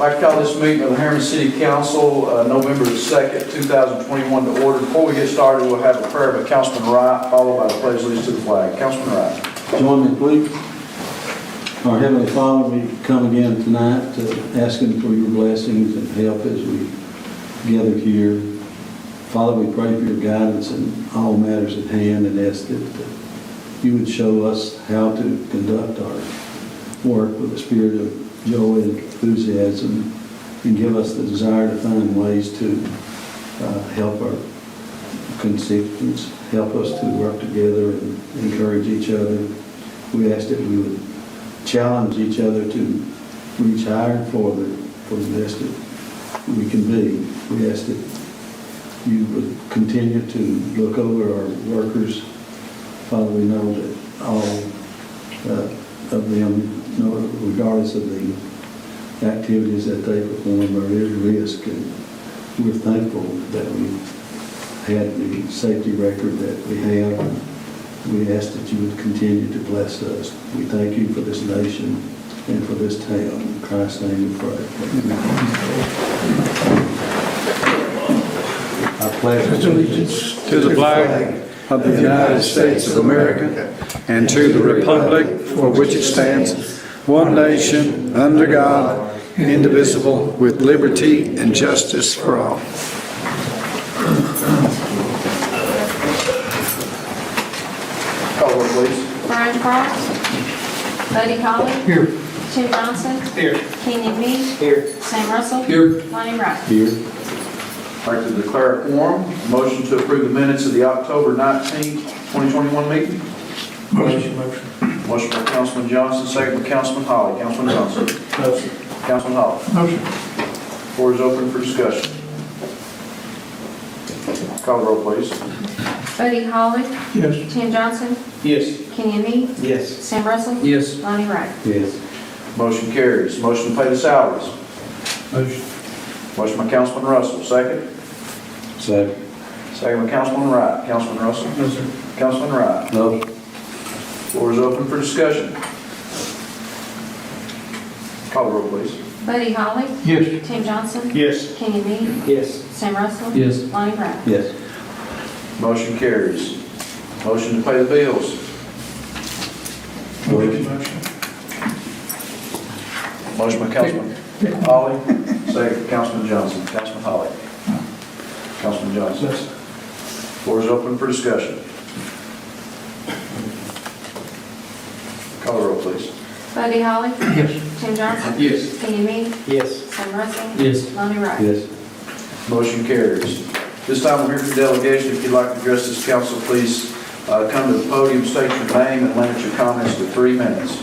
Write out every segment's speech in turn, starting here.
I call this meeting of the Harriman City Council, November the 2nd, 2021 to order. Before we get started, we'll have a prayer by Councilman Wright, followed by the pledge of allegiance to the flag. Councilman Wright. Join me, please. Our Heavenly Father, we come again tonight asking for your blessings and help as we gather here. Father, we pray for your guidance in all matters at hand and ask that you would show us how to conduct our work with a spirit of joy and enthusiasm, and give us the desire to find ways to help our constituents, help us to work together and encourage each other. We ask that we would challenge each other to reach higher for the best that we can be. We ask that you would continue to look over our workers. Father, we know that all of them, regardless of the activities that they perform, are at risk, and we're thankful that we had the safety record that we have. We ask that you would continue to bless us. We thank you for this nation and for this town. In Christ's name we pray. I pledge allegiance to the flag of the United States of America and to the republic for which it stands, one nation, under God, indivisible, with liberty and justice for all. Call the roll, please. Brian Cross. Buddy Holly. Here. Tim Johnson. Here. Kenyon Me. Here. Sam Russell. Here. Lonnie Wright. here. I'd like to declare a quorum. Motion to approve the minutes of the October 19th, 2021 meeting. Motion. Motion by Councilman Johnson, second by Councilman Holly. Councilman Johnson. Motion. Councilman Holly. Motion. Floor is open for discussion. Call the roll, please. Buddy Holly. Yes. Tim Johnson. Yes. Kenyon Me. Yes. Sam Russell. Yes. Lonnie Wright. Yes. Motion carries. Motion to pay the salaries. Motion. Motion by Councilman Russell, second. Second. Second by Councilman Wright. Councilman Russell. No, sir. Councilman Wright. No. Floor is open for discussion. Call the roll, please. Buddy Holly. Yes. Tim Johnson. Yes. Kenyon Me. Yes. Sam Russell. Yes. Lonnie Wright. Yes. Motion carries. Motion to pay the bills. Motion. Motion by Councilman Holly, second by Councilman Johnson. Councilman Holly. Councilman Johnson. Yes. Floor is open for discussion. Call the roll, please. Buddy Holly. Yes. Tim Johnson. Yes. Kenyon Me. Yes. Sam Russell. Yes. Lonnie Wright. Yes. Motion carries. This time we're here for delegation. If you'd like to address this council, please come to the podium, state your name, and limit your comments to 3 minutes.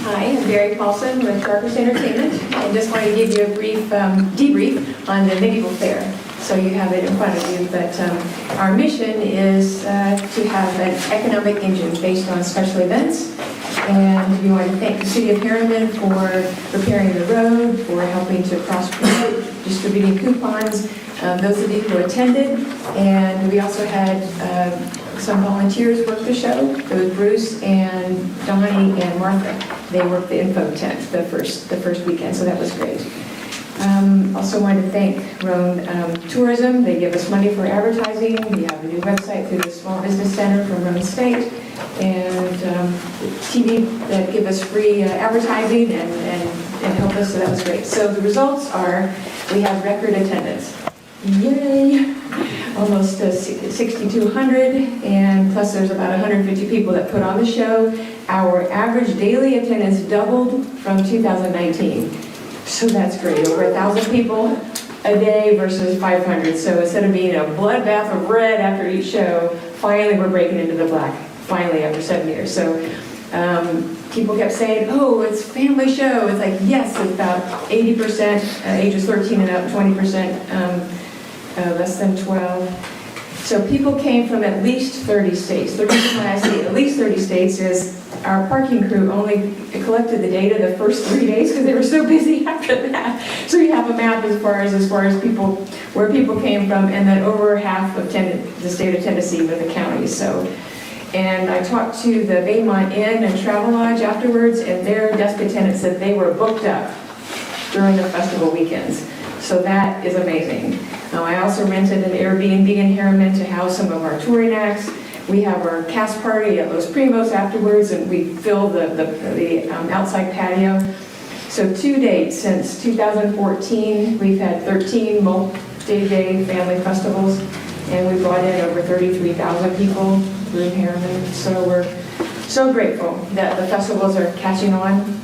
Hi, I'm Barry Paulson with Darkest Entertainment, and just want to give you a brief debrief on the medieval fair, so you have it in front of you. But our mission is to have an economic engine based on special events, and we want to thank the City of Harriman for repairing the road, for helping to cross-promote, distributing coupons, those of you who attended, and we also had some volunteers work the show. It was Bruce and Donnie and Martha. They worked the info tent the first weekend, so that was great. Also wanted to thank Roan Tourism. They give us money for advertising. We have a new website through the Small Business Center from Roan State, and TV that give us free advertising and help us, so that was great. So the results are we have record attendance. Yay! Almost 6,200, and plus there's about 150 people that put on the show. Our average daily attendance doubled from 2019, so that's great. Over 1,000 people a day versus 500. So instead of being a bloodbath of red after each show, finally we're breaking into the black. Finally, after 7 years. So people kept saying, "Oh, it's a family show." It's like, yes, it's about 80% ages 13 and up, 20%. Less than 12. So people came from at least 30 states. The reason why I say at least 30 states is our parking crew only collected the data the first 3 days because they were so busy after that. So you have a map as far as people, where people came from, and then over half of the state of Tennessee with the counties. So And I talked to the Baymont Inn and Travel Lodge afterwards, and their desk attendant said they were booked up during the festival weekends. So that is amazing. I also rented an Airbnb in Harriman to house some of our touring acts. We have our cast party at Los Primos afterwards, and we fill the outside patio. So to date, since 2014, we've had 13 multi-day family festivals, and we brought in over 33,000 people through Harriman. So we're so grateful that the festivals are catching on.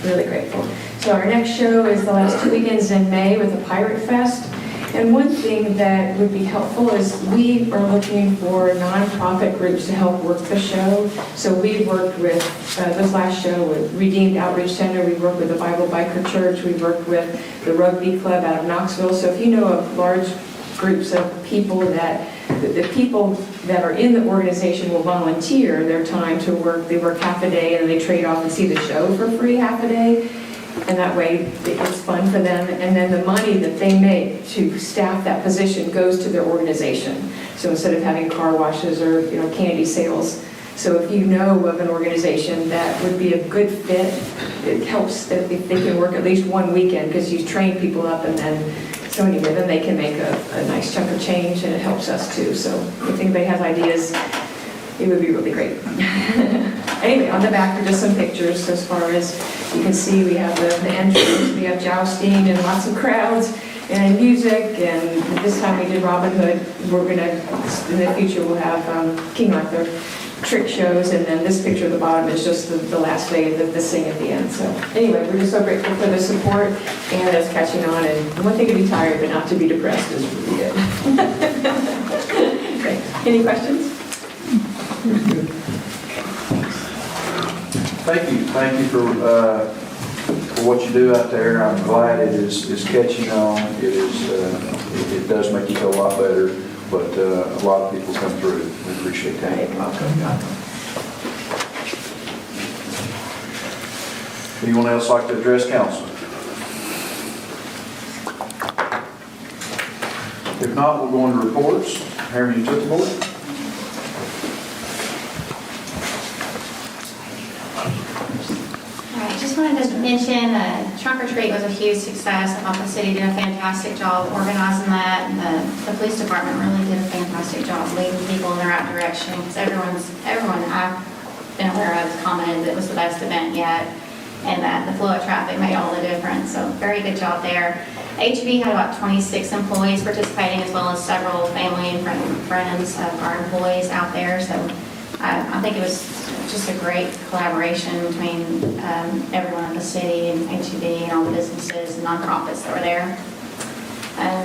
Really grateful. So our next show is the last 2 weekends in May with the Pirate Fest. And one thing that would be helpful is we are looking for nonprofit groups to help work the show. So we worked with, this last show, with Redeemed Outreach Center. We worked with the Bible Biker Church. We worked with the Rugby Club out of Knoxville. So if you know of large groups of people that, the people that are in the organization will volunteer their time to work. They work half a day and they trade off and see the show for free half a day. And that way, it's fun for them. And then the money that they make to staff that position goes to their organization. So instead of having car washes or candy sales. So if you know of an organization that would be a good fit, it helps if they can work at least one weekend, because you train people up, and then they can make a nice chunk of change, and it helps us too. So if anybody has ideas, it would be really great. Anyway, on the back are just some pictures. As far as you can see, we have the entrance, we have jousting and lots of crowds and music, and this time we did Robin Hood. We're gonna, in the future, we'll have King Arthur trick shows, and then this picture at the bottom is just the last day of the sing at the end. So anyway, we're just so grateful for the support, and it's catching on, and one thing to be tired but not to be depressed is really good. Great. Any questions? Thank you for what you do out there. I'm glad it is catching on. It does make you feel a lot better, but a lot of people come through. We appreciate that. Anyone else like to address council? If not, we'll go into reports. Harriman, you took the board? Just wanted to mention Trunk or Treat was a huge success. I thought the city did a fantastic job organizing that, and the police department really did a fantastic job leading people in the right direction. Because everyone I've been aware of commented that it was the best event yet, and that the flow of traffic made all the difference. So very good job there. HB had about 26 employees participating, as well as several family and friends of our employees out there. So I think it was just a great collaboration between everyone in the city and HEB and all the businesses and nonprofits that were there.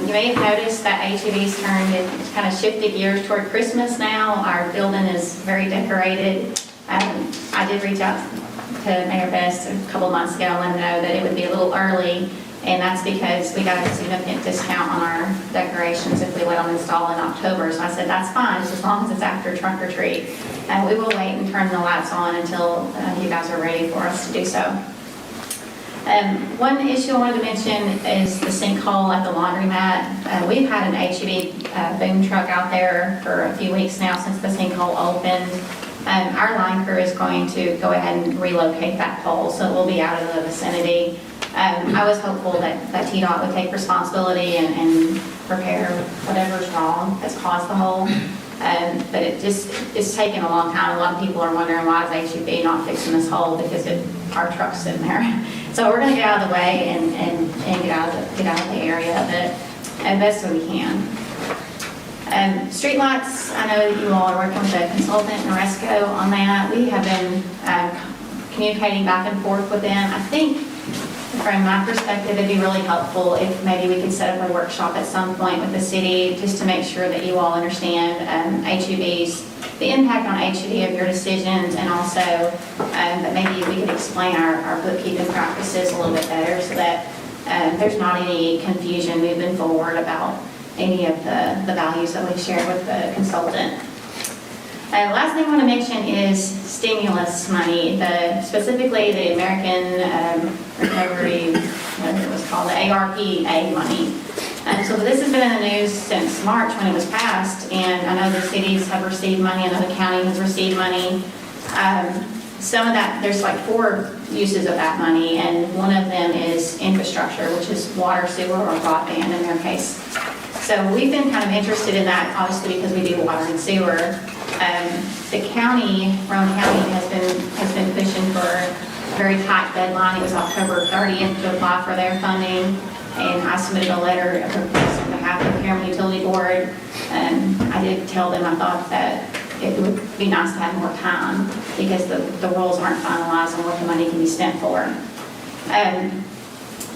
You may have noticed that HEB's it's kind of shifted gears toward Christmas now. Our building is very decorated. I did reach out to Mayor Best a couple months ago and let him know that it would be a little early, and that's because we got a significant discount on our decorations if we let them install in October. So I said, that's fine, just as long as it's after Trunk or Treat. And we will wait and turn the lights on until you guys are ready for us to do so. One issue I wanted to mention is the sinkhole at the laundromat. We've had an HEB boom truck out there for a few weeks now since the sinkhole opened. Our line crew is going to go ahead and relocate that pole, so it will be out of the vicinity. I was hopeful that TDOT would take responsibility and repair whatever's wrong that's caused the hole. But it's taken a long time. A lot of people are wondering, why is HEB not fixing this hole, because our truck's sitting there. So we're going to get out of the way and get out of the area of it as best as we can. Streetlights, I know that you all are working with a consultant, Noresco, on that. We have been communicating back and forth with them. I think, from my perspective, it'd be really helpful if maybe we could set up a workshop at some point with the city, just to make sure that you all understand the impact on HEB of your decisions, and also that maybe we could explain our bookkeeping practices a little bit better, so that there's not any confusion moving forward about any of the values that we've shared with the consultant. Last thing I want to mention is stimulus money, specifically the American Recovery, whatever it was called, the ARPA money. So this has been in the news since March when it was passed, and I know the cities have received money, I know the county has received money. Some of that, there's like 4 uses of that money, and one of them is infrastructure, which is water, sewer, or broadband in their case. So we've been kind of interested in that, obviously, because we do water and sewer. The county, Rowan County, has been pushing for a very tight deadline. It was October 30th to apply for their funding, and I submitted a letter of request on behalf of the Harriman Utility Board. I did tell them I thought that it would be nice to have more time because the rules aren't finalized on what the money can be spent for.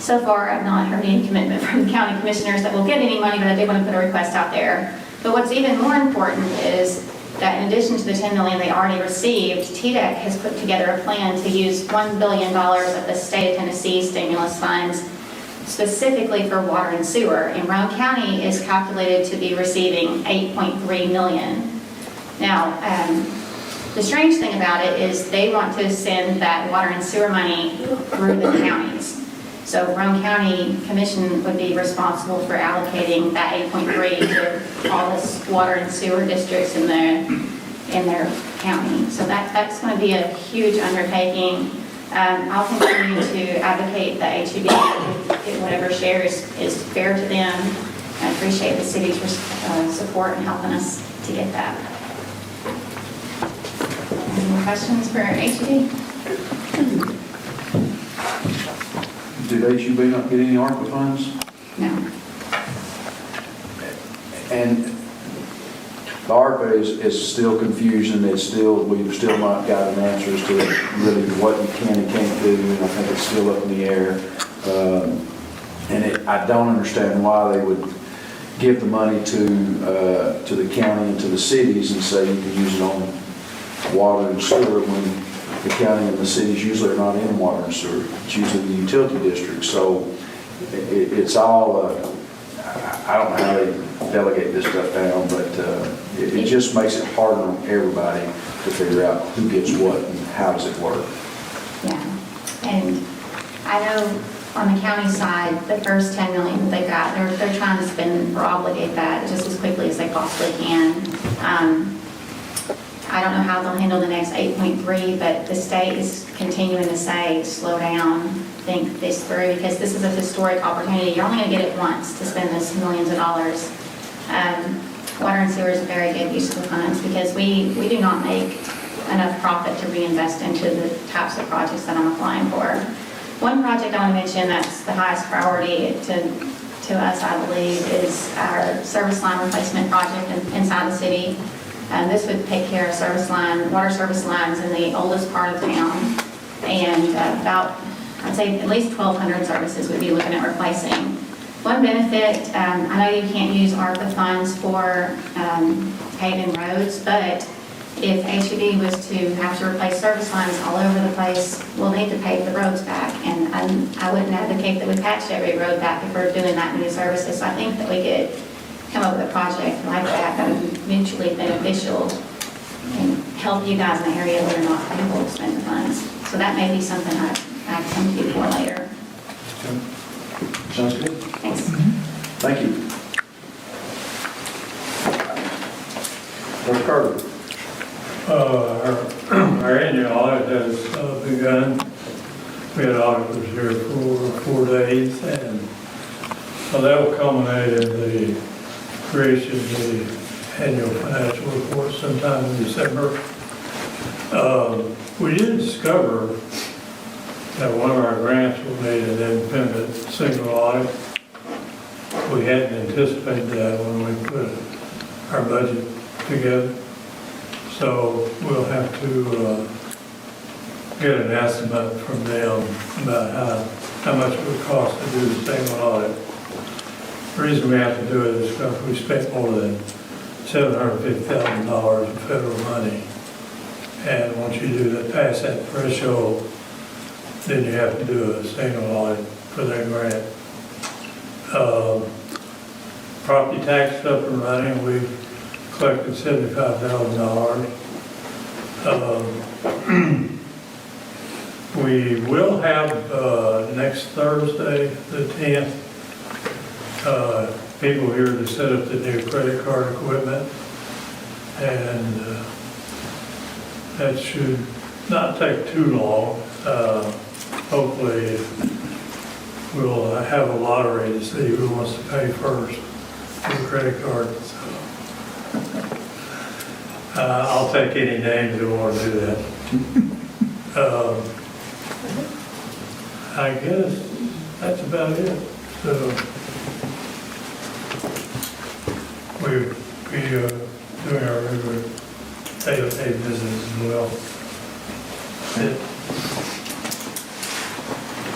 So far, I've not heard any commitment from the county commissioners that we'll get any money, but I did want to put a request out there. But what's even more important is that in addition to the $10 million they already received, TDEC has put together a plan to use $1 billion of the state of Tennessee stimulus funds specifically for water and sewer. And Rowan County is calculated to be receiving $8.3 million. Now, the strange thing about it is they want to send that water and sewer money through the counties. So Rowan County Commission would be responsible for allocating that 8.3 to all this water and sewer districts in their county. So that's going to be a huge undertaking. I'll continue to advocate the HEB, get whatever share is fair to them. I appreciate the city's support in helping us to get that. Any more questions for HEB? Did HUB not get any ARPA funds? No. And the ARPA is still confusing. We've still not got an answer as to really what you can and can't do, and I think it's still up in the air. I don't understand why they would give the money to the county and to the cities and say you can use it on water and sewer when the county and the cities usually are not in water and sewer. It's usually the utility district. So it's all, I don't know how they delegate this stuff down, but it just makes it harder on everybody to figure out who gets what and how does it work. Yeah, and I know on the county side, the first $10 million that they got, they're trying to spend or obligate that just as quickly as they possibly can. I don't know how they'll handle the next 8.3, but the state is continuing to say, slow down, think this through, because this is a historic opportunity. You're only going to get it once to spend this millions of dollars. Water and sewer is a very good use of the funds because we do not make enough profit to reinvest into the types of projects that I'm applying for. One project I want to mention that's the highest priority to us, I believe, is our service line replacement project inside the city. This would take care of water service lines in the oldest part of town, and about, I'd say at least 1,200 services we'd be looking at replacing. One benefit, I know you can't use ARPA funds for paving roads, but if HEB was to have to replace service lines all over the place, we'll need to pave the roads back, and I wouldn't advocate that we patch every road back if we're doing that many services. So I think that we could come up with a project like that that would be mutually beneficial and help you guys in the area that are not able to spend the funds. So that may be something I can come to you for later. Sounds good. Thanks. Thank you. Dr. Carter. Our annual audit has begun. We had auditors here for 4 days, and so that will culminate in the creation of the annual financial report sometime in December. We did discover that one of our grants will need an independent single audit. We hadn't anticipated that when we put our budget together. So we'll have to get an estimate from them about how much it would cost to do the single audit. The reason we have to do it is because we spent more than $750,000 in federal money. And once you pass that threshold, then you have to do a single audit for that grant. Property tax up and running, we've collected $75,000. We will have next Thursday, the 10th, people here to set up the new credit card equipment. And that should not take too long. Hopefully, we'll have a lottery to see who wants to pay first for the credit card. So, I'll take any names that want to do that. I guess that's about it. So, we're doing our regular day-to-day business as well. It-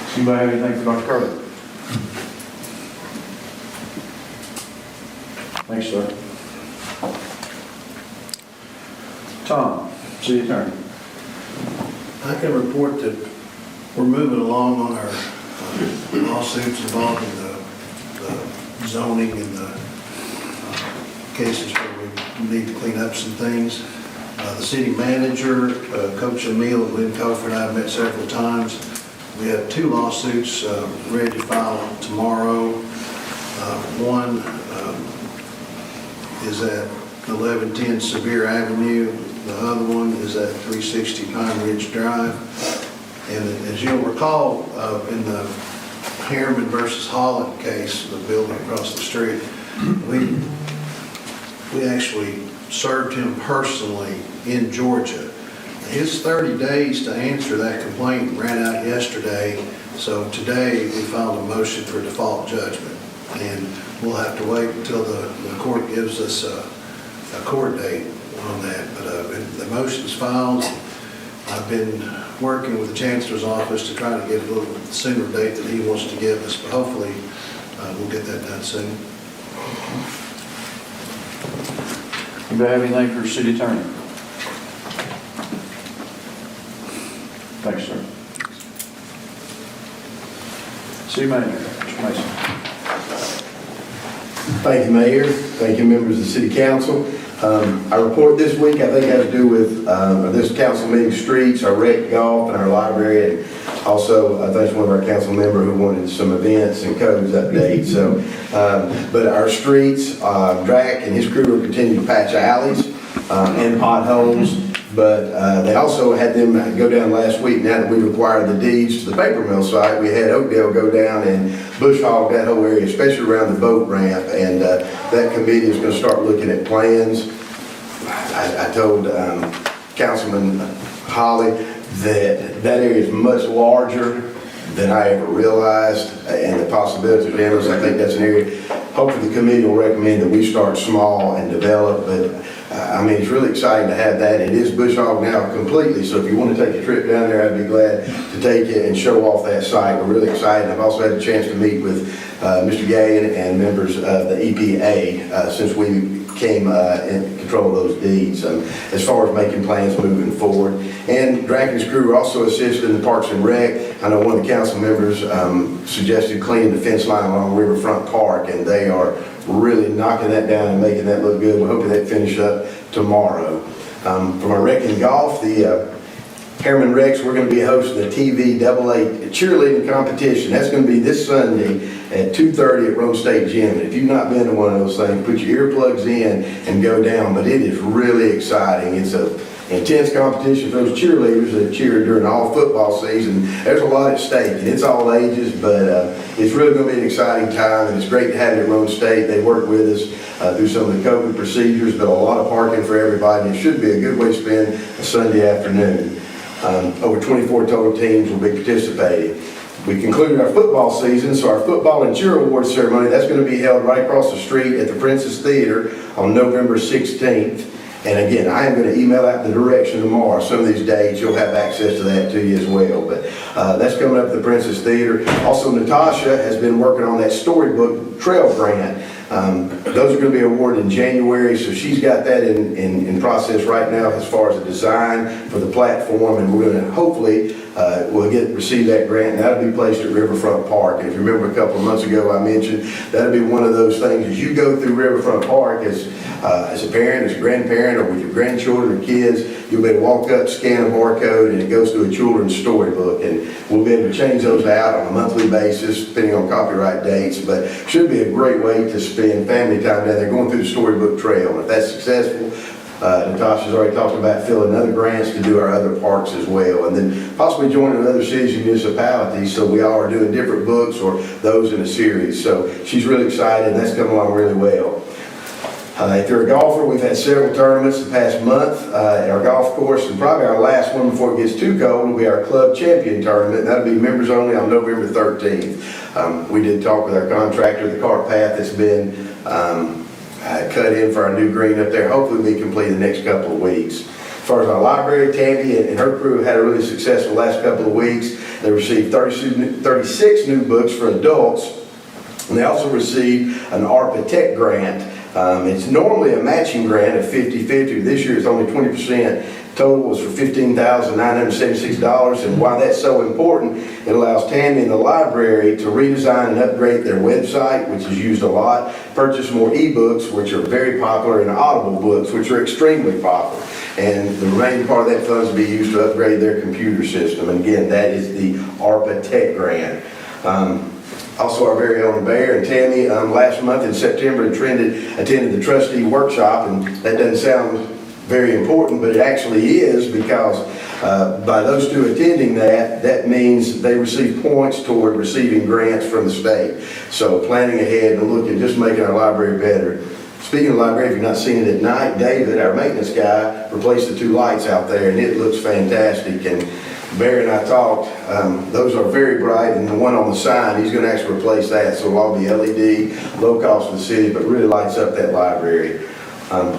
Does anybody have anything for Dr. Carter? Thanks, sir. Tom, city attorney. I can report that we're moving along on our lawsuits involving the zoning and the cases where we need to clean up some things. The city manager, Coach Emile and Lynn Cofer and I have met several times. We have 2 lawsuits ready to file tomorrow. One is at 1110 Sevier Avenue. The other one is at 360 Pine Ridge Drive. And as you'll recall, in the Harriman versus Holland case, the building across the street, we actually served him personally in Georgia. His 30 days to answer that complaint ran out yesterday, so today we filed a motion for default judgment. And we'll have to wait until the court gives us a court date on that. But the motion's filed. I've been working with the Chancellor's office to try to get a little sooner date that he wants to give us, but hopefully we'll get that done soon. Anybody have anything for city attorney? Thanks, sir. City manager, Mr. Mason. Thank you, Mayor. Thank you, members of the City Council. Our report this week, I think, has to do with this council meeting streets, our rec golf, and our library, and also, I think, one of our council members who wanted some events and codes updates. So, but our streets, Drac and his crew will continue to patch alleys and potholes. But they also had them go down last week. Now that we required the deeds to the paper mill site, we had Oakdale go down and bush hog that whole area, especially around the boat ramp. And that committee is going to start looking at plans. I told Councilman Holly that area is much larger than I ever realized, and the possibilities are endless. I think that's an area. Hopefully the committee will recommend that we start small and develop, but I mean, it's really exciting to have that. It is bush hog now completely, so if you want to take a trip down there, I'd be glad to take you and show off that site. We're really excited. I've also had a chance to meet with Mr. Gay and members of the EPA since we came in control of those deeds as far as making plans moving forward. And Draken's crew also assisted in the Parks and Rec. I know one of the council members suggested cleaning the fence line along Riverfront Park, and they are really knocking that down and making that look good. We're hoping that finish up tomorrow. From our rec and golf, the Harriman Recs, we're going to be hosting a TV AA cheerleading competition. That's going to be this Sunday at 2:30 at Rome State Gym. And if you've not been to one of those things, put your earplugs in and go down. But it is really exciting. It's a intense competition for those cheerleaders that cheer during all football season. There's a lot at stake, and it's all ages, but it's really going to be an exciting time, and it's great to have it at Rome State. They work with us through some of the COVID procedures, but a lot of parking for everybody. It should be a good way to spend a Sunday afternoon. Over 24 total teams will be participating. We concluded our football season, so our football and cheer award ceremony, that's going to be held right across the street at the Princess Theater on November 16th. And again, I am going to email out the direction tomorrow. Some of these dates, you'll have access to that to you as well. But that's coming up at the Princess Theater. Also, Natasha has been working on that storybook trail grant. Those are going to be awarded in January, so she's got that in process right now as far as the design for the platform, and we're going to hopefully we'll receive that grant, and that'll be placed at Riverfront Park. And if you remember a couple of months ago, I mentioned that'll be one of those things as you go through Riverfront Park as a parent, as a grandparent, or with your grandchildren or kids, you'll be able to walk up, scan a barcode, and it goes to a children's storybook. And we'll be able to change those out on a monthly basis, depending on copyright dates, but should be a great way to spend family time down there going through the storybook trail. And if that's successful, Natasha's already talked about filling other grants to do our other parks as well, and then possibly joining other cities and municipalities, so we all are doing different books or those in a series. So she's really excited, and that's coming along really well. If you're a golfer, we've had several tournaments the past month at our golf course, and probably our last one before it gets too cold will be our club champion tournament. That'll be members only on November 13th. We did talk with our contractor, the cart path that's been cut in for our new green up there. Hopefully we'll be complete in the next couple of weeks. As far as our library, Tammy and her crew had a really successful last couple of weeks. They received 36 new books for adults, and they also received an ARPA Tech grant. It's normally a matching grant of 50-50. This year it's only 20%. Total was for $15,976, and why that's so important, it allows Tammy and the library to redesign and upgrade their website, which is used a lot, purchase more ebooks, which are very popular, and Audible books, which are extremely popular. And the remaining part of that funds will be used to upgrade their computer system. And again, that is the ARPA Tech grant. Also, our very own Bear and Tammy last month in September attended the trustee workshop, and that doesn't sound very important, but it actually is, because by those two attending that means they receive points toward receiving grants from the state. So planning ahead and looking, just making our library better. Speaking of the library, if you've not seen it at night, David, our maintenance guy, replaced the 2 lights out there, and it looks fantastic. And Barry and I talked, those are very bright, and the one on the sign, he's going to actually replace that, so it'll all be LED, low cost for the city, but really lights up that library.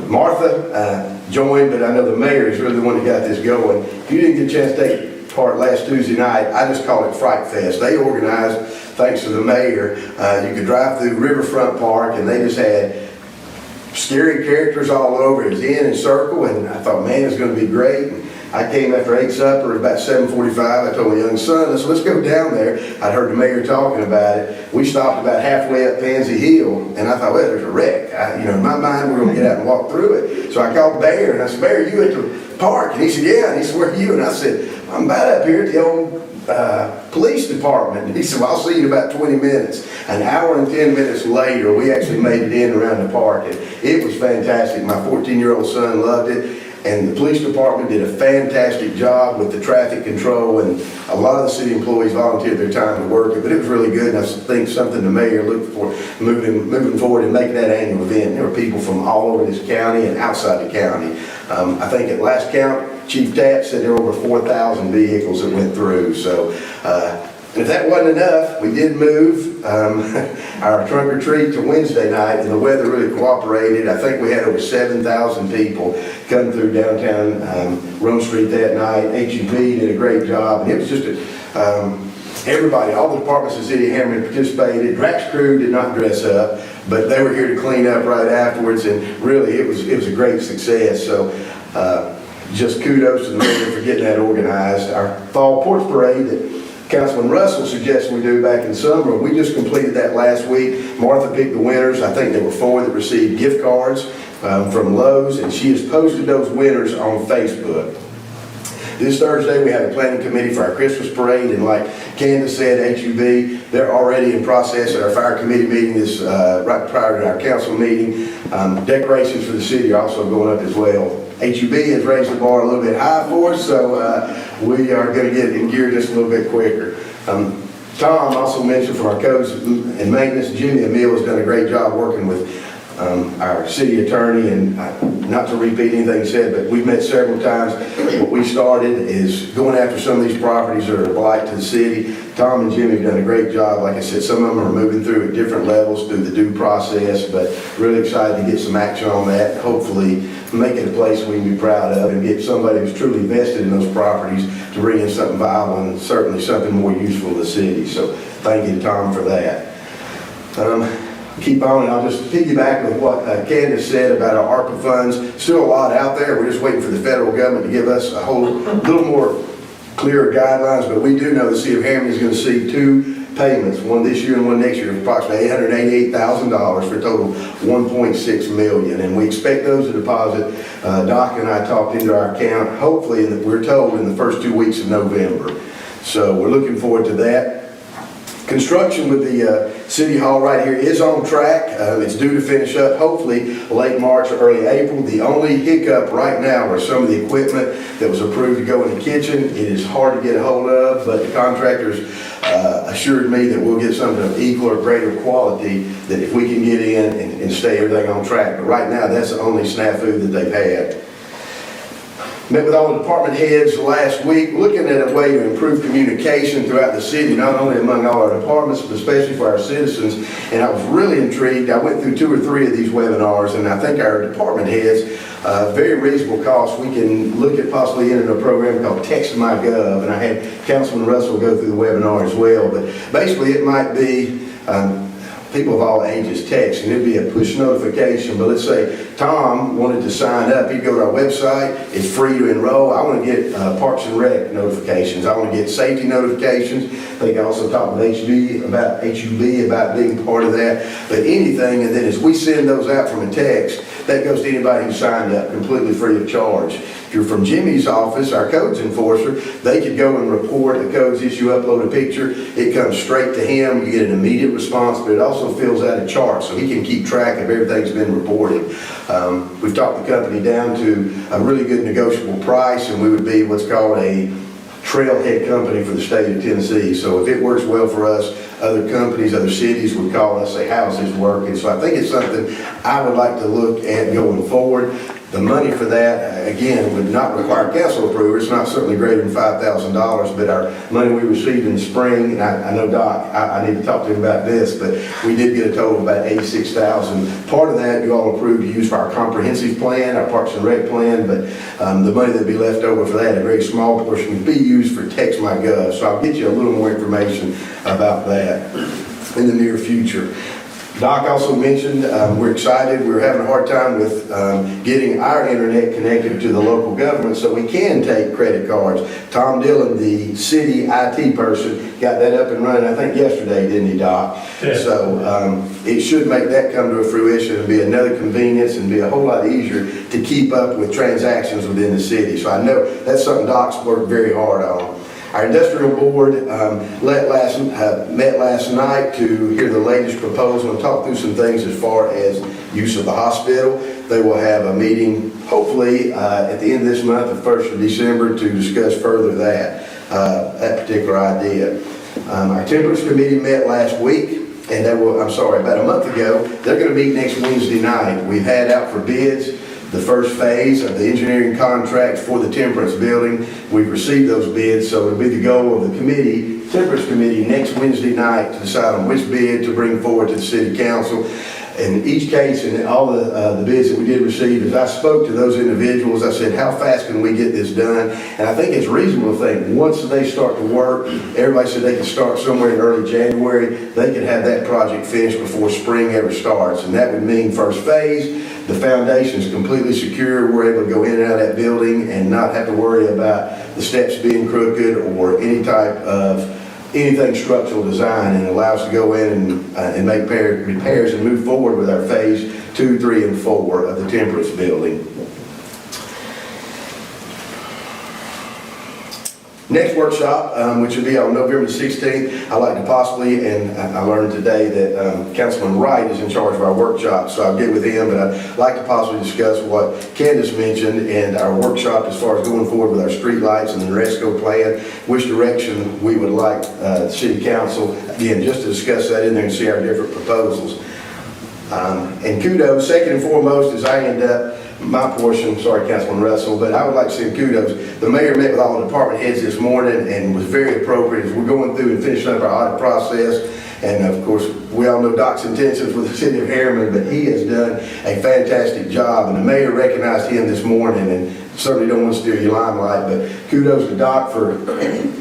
Martha joined, but I know the mayor is really the one that got this going. If you didn't get a chance to take part last Tuesday night, I just call it Fright Fest. They organized, thanks to the mayor, you could drive through Riverfront Park, and they just had scary characters all over. It was in and circle, and I thought, man, it's going to be great. And I came after 8 supper at about 7:45. I told my young son, let's go down there. I'd heard the mayor talking about it. We stopped about halfway up Pansy Hill, and I thought, well, there's a wreck. In my mind, we're going to get out and walk through it. So I called Bear, and I said, Bear, you at the park? And he said, yeah. And he said, where are you? And I said, I'm about up here at the old police department. And he said, well, I'll see you in about 20 minutes. An hour and 10 minutes later, we actually made it in around the park, and it was fantastic. My 14-year-old son loved it. And the police department did a fantastic job with the traffic control, and a lot of the city employees volunteered their time to work it, but it was really good, and I think something the mayor looked for moving forward and making that annual event. There were people from all over this county and outside the county. I think at last count, Chief Tapp said there were over 4,000 vehicles that went through. So if that wasn't enough, we did move our trunk or treat to Wednesday night, and the weather really cooperated. I think we had over 7,000 people come through downtown Rome Street that night. HEB did a great job, and it was just everybody, all the departments of the city of Harriman participated. Drax crew did not dress up, but they were here to clean up right afterwards, and really it was a great success. So just kudos to the mayor for getting that organized. Our fall porch parade that Councilman Russell suggested we do back in summer, we just completed that last week. Martha picked the winners. I think there were 4 that received gift cards from Lowe's, and she has posted those winners on Facebook. This Thursday, we have a planning committee for our Christmas parade, and like Candace said, HUB, they're already in process at our fire committee meeting this right prior to our council meeting. Decorations for the city are also going up as well. HUB has raised the bar a little bit high for us, so we are going to get in gear just a little bit quicker. Tom also mentioned from our codes and maintenance, Jimmy Emile has done a great job working with our city attorney, and not to repeat anything he said, but we've met several times. What we started is going after some of these properties that are a blight to the city. Tom and Jimmy have done a great job. Like I said, some of them are moving through at different levels through the due process, but really excited to get some action on that. Hopefully make it a place we can be proud of and get somebody who's truly vested in those properties to bring in something viable and certainly something more useful to the city. So thank you to Tom for that. Keep on, and I'll just piggyback with what Candace said about our ARPA funds. Still a lot out there. We're just waiting for the federal government to give us a little more clearer guidelines, but we do know the city of Harriman is going to see 2 payments, one this year and one next year, of approximately $888,000 for a total of $1.6 million. And we expect those to deposit, Doc and I talked into our account, hopefully, we're told, in the first 2 weeks of November. So we're looking forward to that. Construction with the City Hall right here is on track. It's due to finish up hopefully late March or early April. The only hiccup right now are some of the equipment that was approved to go in the kitchen. It is hard to get a hold of, but the contractors assured me that we'll get something of equal or greater quality, that if we can get in and stay everything on track. But right now, that's the only snafu that they've had. Met with all the department heads last week, looking at a way to improve communication throughout the city, not only among all our departments, but especially for our citizens. And I was really intrigued. I went through 2 or 3 of these webinars, and I think our department heads, very reasonable cost, we can look at possibly entering a program called Text My Gov, and I had Councilman Russell go through the webinar as well. But basically, it might be people of all ages text, and it'd be a push notification. But let's say Tom wanted to sign up, he'd go to our website, it's free to enroll. I want to get Parks and Rec notifications, I want to get safety notifications. They can also talk with HUB about being part of that, but anything. And then as we send those out from a text, that goes to anybody who signed up, completely free of charge. If you're from Jimmy's office, our codes enforcer, they could go and report a codes issue, upload a picture, it comes straight to him, you get an immediate response, but it also fills out a chart so he can keep track of everything that's been reported. We've talked the company down to a really good negotiable price, and we would be what's called a trailhead company for the state of Tennessee. So if it works well for us, other companies, other cities would call us, say, how's this working? So I think it's something I would like to look at going forward. The money for that, again, would not require council approval. It's not certainly greater than $5,000, but our money we received in the spring, and I know Doc, I need to talk to him about this, but we did get a total of about $86,000. Part of that you all approved to use for our comprehensive plan, our Parks and Rec plan, but the money that'd be left over for that, a very small portion, would be used for Text My Gov. So I'll get you a little more information about that in the near future. Doc also mentioned, we're excited, we're having a hard time with getting our internet connected to the local government so we can take credit cards. Tom Dillon, the city IT person, got that up and running, I think yesterday, didn't he, Doc? Yeah. So it should make that come to a fruition and be another convenience and be a whole lot easier to keep up with transactions within the city. So I know that's something Doc's worked very hard on. Our industrial board met last night to hear the latest proposal and talk through some things as far as use of the hospital. They will have a meeting hopefully at the end of this month, the 1st of December, to discuss further that particular idea. Our temperance committee met last week, and about a month ago. They're going to meet next Wednesday night. We've had out for bids the first phase of the engineering contract for the temperance building. We've received those bids, so it'll be the goal of the committee, temperance committee, next Wednesday night to decide on which bid to bring forward to the city council. In each case, in all the bids that we did receive, as I spoke to those individuals, I said, how fast can we get this done? And I think it's reasonable to think once they start to work, everybody said they could start somewhere in early January, they could have that project finished before spring ever starts. And that would mean first phase, the foundation is completely secure. We're able to go in and out of that building and not have to worry about the steps being crooked or any type of anything structural design, and allow us to go in and make repairs and move forward with our phase 2, 3, and 4 of the temperance building. Next workshop, which will be on November the 16th, I'd like to possibly, and I learned today that Councilman Wright is in charge of our workshop, so I'll get with him, but I'd like to possibly discuss what Candace mentioned and our workshop as far as going forward with our streetlights and the RESCO plan, which direction we would like the city council, again, just to discuss that in there and see our different proposals. And kudos, second and foremost, as I end up my portion, sorry Councilman Russell, but I would like to send kudos. The mayor met with all the department heads this morning and was very appropriate as we're going through and finishing up our audit process. And of course, we all know Doc's intentions with the city of Harriman, but he has done a fantastic job. And the mayor recognized him this morning, and certainly don't want to steal your limelight, but kudos to Doc for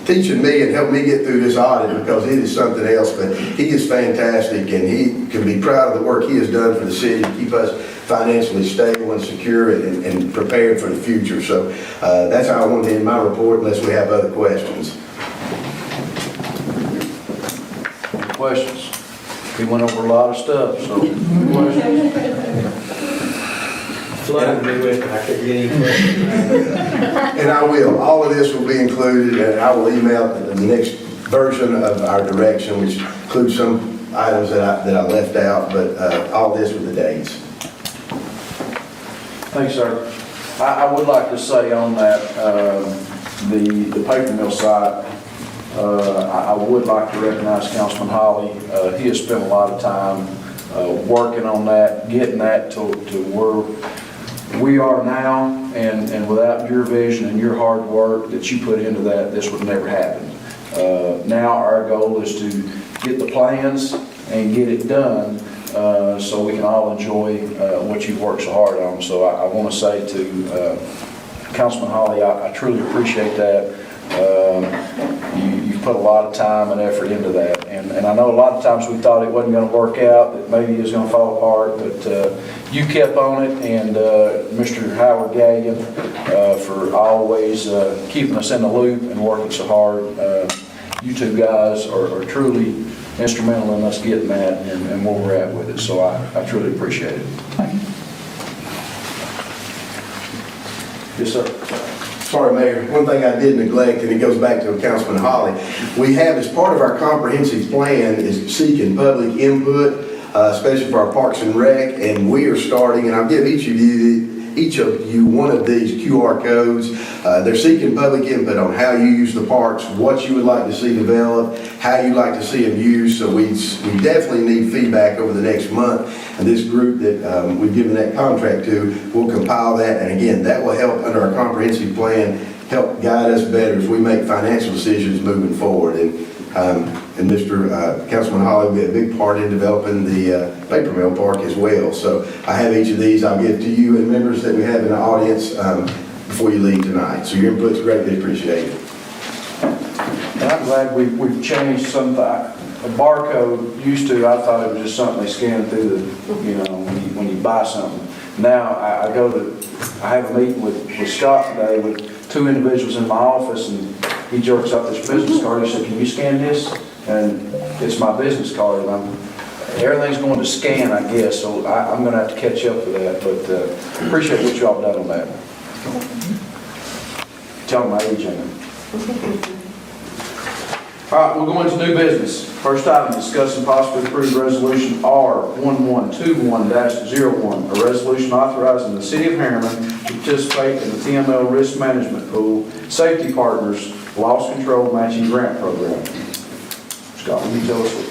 teaching me and helping me get through this audit, because it is something else. But he is fantastic, and he can be proud of the work he has done for the city to keep us financially stable and secure and prepared for the future. So that's how I want to end my report, unless we have other questions. questions? We went over a lot of stuff, so. Questions? Flooded me with it, I couldn't get any questions. And I will. All of this will be included, and I will email the next version of our direction, which includes some items that I left out, but all this with the dates. Thanks, sir. I would like to say on that, the paper mill site, I would like to recognize Councilman Holly. He has spent a lot of time working on that, getting that to where we are now, and without your vision and your hard work that you put into that, this would never happen. Now our goal is to get the plans and get it done so we can all enjoy what you've worked so hard on. So I want to say to Councilman Holly, I truly appreciate that. You've put a lot of time and effort into that. And I know a lot of times we thought it wasn't going to work out, that maybe it was going to fall apart, but you kept on it, and Mr. Howard Gallion for always keeping us in the loop and working so hard. You two guys are truly instrumental in us getting that and where we're at with it, so I truly appreciate it. Thank you. Yes, sir. Sorry, Mayor. One thing I did neglect, and it goes back to Councilman Holly. We have, as part of our comprehensive plan, is seeking public input, especially for our Parks and Rec, and we are starting, and I'll give each of you one of these QR codes. They're seeking public input on how you use the parks, what you would like to see developed, how you'd like to see them used. So we definitely need feedback over the next month. And this group that we've given that contract to will compile that. And again, that will help under our comprehensive plan, help guide us better as we make financial decisions moving forward. And Mr. Councilman Holly will be a big part in developing the paper mill park as well. So I have each of these I'll give to you and members that we have in the audience before you leave tonight. So your input's greatly appreciated. And I'm glad we've changed something. A barcode used to, I thought it was just something they scanned through the, when you buy something. Now I have a meeting with Scott today with two individuals in my office, and he jerks up this business card. He said, "Can you scan this?" And it's my business card, and everything's going to scan, I guess, so I'm going to have to catch up with that, but appreciate what y'all done on that. Tell them my age on it. All right, we're going to new business. First item, discuss and possibly approve resolution R1121-01, a resolution authorizing the city of Harriman to participate in the TML Risk Management Pool Safety Partners Loss Control Matching Grant Program. Scott, will you tell us what?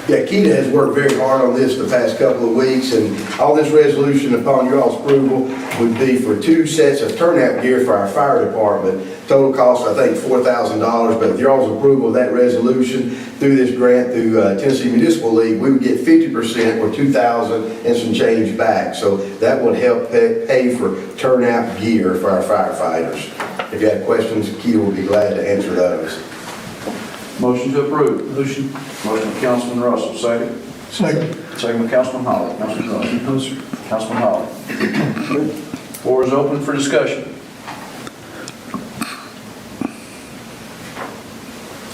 Yeah, Keita has worked very hard on this the past couple of weeks, and all this resolution upon your all's approval would be for 2 sets of turnout gear for our fire department. Total cost, I think, $4,000, but with your all's approval of that resolution through this grant through Tennessee Municipal League, we would get 50% or $2,000 and some change back. So that would help pay for turnout gear for our firefighters. If you have questions, Keita will be glad to answer those. Motion to approve. Motion by Councilman Russell, second. Second. Second by Councilman Holly. Councilman Russell. Councilman Holly. Floor is open for discussion.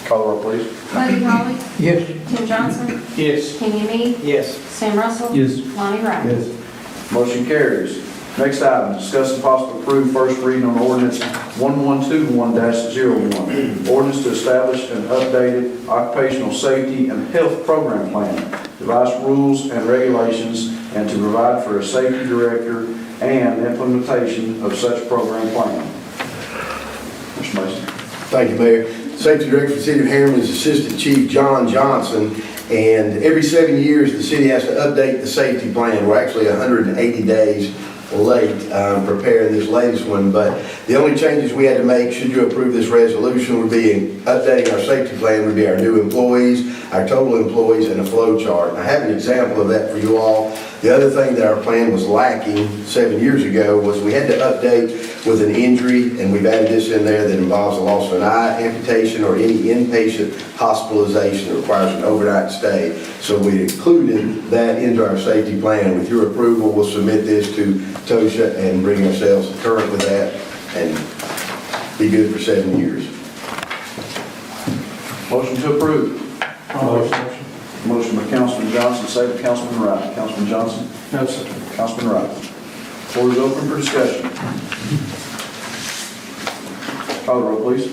Call the roll, please. Buddy Holly? Yes. Tim Johnson? Yes. Kenny Me? Yes. Sam Russell? Yes. Lonnie Wright? Motion carries. Next item, discuss and possibly approve first reading on ordinance 1121-01. Ordinance to establish an updated occupational safety and health program plan, devise rules and regulations, and to provide for a safety director and implementation of such program plan. Mr. Mason. Thank you, Mayor. Safety Director for the City of Harriman is Assistant Chief John Johnson, and every 7 years the city has to update the safety plan. We're actually 180 days late preparing this latest one, but the only changes we had to make, should you approve this resolution, would be updating our safety plan, would be our new employees, our total employees, and a flow chart. I have an example of that for you all. The other thing that our plan was lacking 7 years ago was we had to update with an injury, and we've added this in there, that involves the loss of an eye, amputation, or any inpatient hospitalization that requires an overnight stay. So we included that into our safety plan. With your approval, we'll submit this to TOSHA and bring ourselves current with that and be good for 7 years. Motion to approve. Motion by Councilman Johnson, second by Councilman Wright. Councilman Johnson? No, sir. Councilman Wright. Floor is open for discussion. Call the roll, please.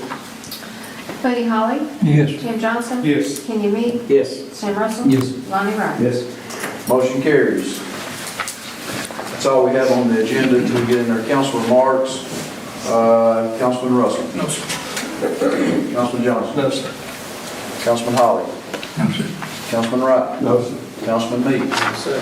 Buddy Holly? Yes. Tim Johnson? Yes. Kenny Me? Yes. Sam Russell? Yes. Lonnie Wright? Yes. Motion carries. That's all we have on the agenda until we get in our council remarks. Councilman Russell? No, sir. Councilman Johnson? No, sir. Councilman Holly? No, sir. Councilman Wright? No, sir. Councilman Meade? Yes, sir.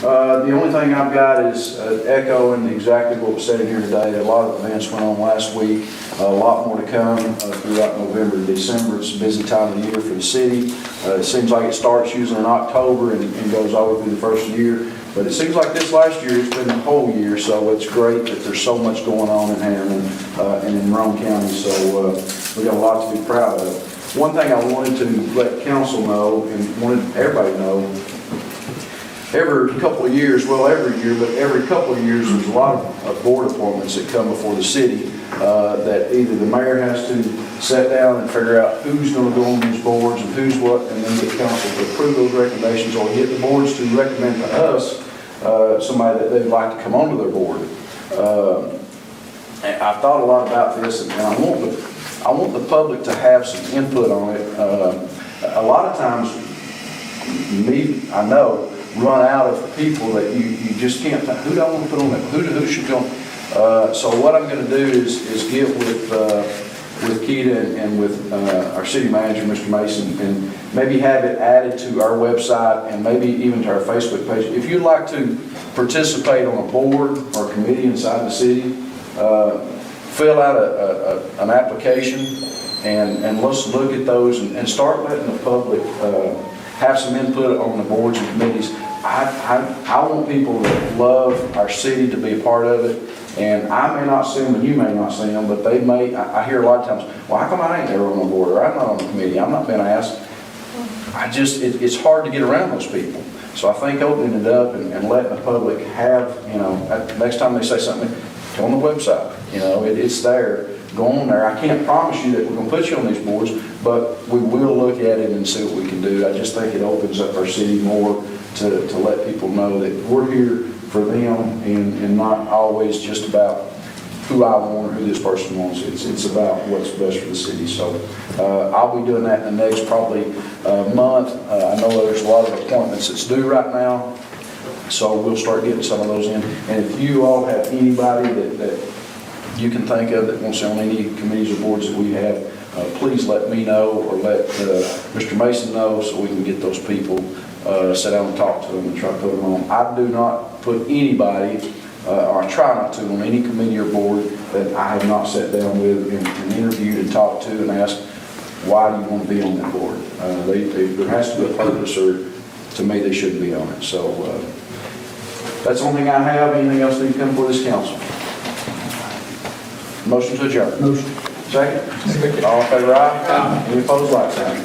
The only thing I've got is echoing exactly what was said here today. A lot of events went on last week, a lot more to come throughout November and December. It's a busy time of the year for the city. It seems like it starts usually in October and goes all the way through the first of the year. But it seems like this last year, it's been the whole year, so it's great that there's so much going on in Harriman and in Rome County. So we got a lot to be proud of. One thing I wanted to let council know and wanted everybody to know, every couple of years, well, every year, but every couple of years, there's a lot of board appointments that come before the city that either the mayor has to sit down and figure out who's going to go on these boards and who's what, and then get council to approve those recommendations, or get the boards to recommend to us somebody that they'd like to come onto their board. And I've thought a lot about this, and I want the public to have some input on it. A lot of times, I know, run out of people that you just can't, who do I want to put on that? Who should go? So what I'm going to do is get with Keita and with our city manager, Mr. Mason, and maybe have it added to our website and maybe even to our Facebook page. If you'd like to participate on a board or committee inside the city, fill out an application and let's look at those and start letting the public have some input on the boards and committees. I want people that love our city to be a part of it, and I may not see them and you may not see them, but they may. I hear a lot of times, well, how come I ain't never on the board, or I'm not on the committee, I'm not being asked. It's hard to get around those people. So I think opening it up and letting the public have, next time they say something, go on the website, it's there. Go on there. I can't promise you that we're going to put you on these boards, but we will look at it and see what we can do. I just think it opens up our city more to let people know that we're here for them and not always just about who I want or who this person wants. It's about what's best for the city. So I'll be doing that in the next probably month. I know there's a lot of appointments that's due right now, so we'll start getting some of those in. And if you all have anybody that you can think of that wants on any committees or boards that we have, please let me know or let Mr. Mason know so we can get those people, sit down and talk to them and try to put them on. I do not put anybody, or I try not to, on any committee or board that I have not sat down with and interviewed and talked to and asked, why do you want to be on that board? There has to be a purpose, or to me they shouldn't be on it. So that's the only thing I have. Anything else that you come before this council? Motion to adjourn. Motion. Second? All in favor, aye? Any opposed, like sign?